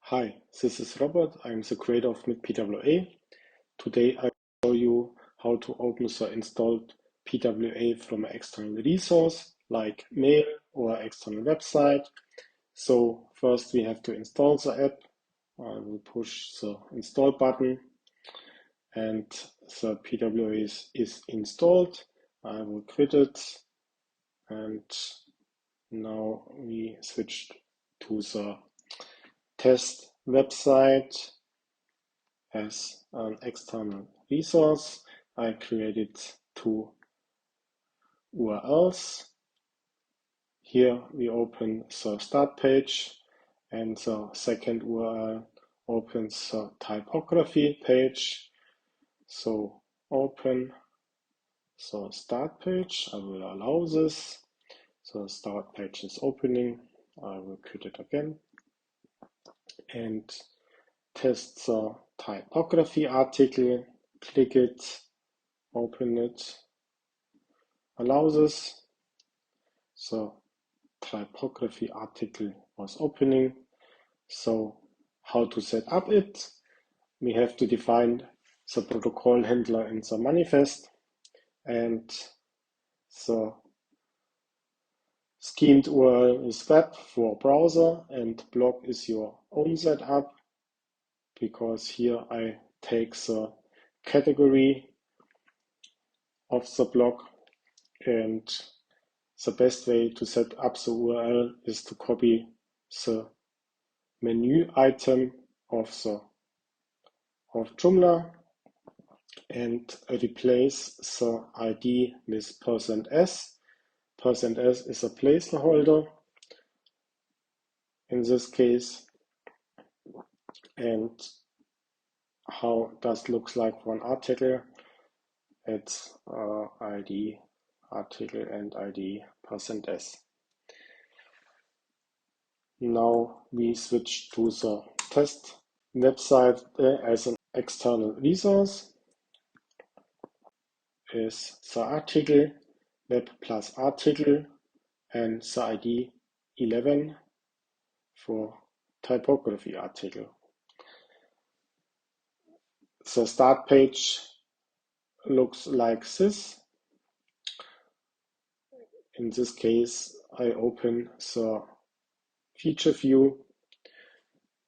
Hi, this is Robert. I'm the creator of miTT. Today I will show you how to open the installed PWA from an external resource like mail or external website. So first we have to install the app. I will push the install button and the PWA is installed. I will quit it and now we switch to the test website as an external resource. I created two URLs. Here we open the start page and the second URL opens the typography page. So open the start page. I will allow this. The start page is opening. I will quit it again and test the typography article. Click it, open it, allow this. The typography article was opening. So how to set up it? We have to define the protocol handler in the manifest, and the schemed URL is web for browser and blog is your own setup, because here I take the category of the blog, and the best way to set up the URL is to copy the menu item of Joomla and replace the ID with %s. %s is a placeholder in this case. And how does looks like one article? It's ID article and ID %s. Now we switch to the test website as an external resource. Is the article, web plus article, and the ID 11 for typography article. The start page looks like this. In this case, I open the feature view,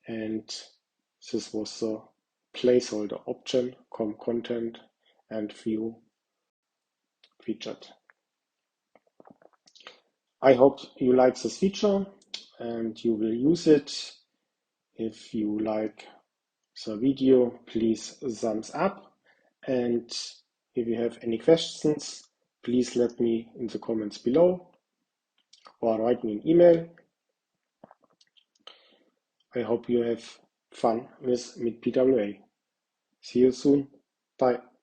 and this was the placeholder option, content and view featured. I hope you like this feature and you will use it. If you like the video, please thumbs up, and if you have any questions, please let me in the comments below or write me an email. I hope you have fun with miTT. See you soon. Bye.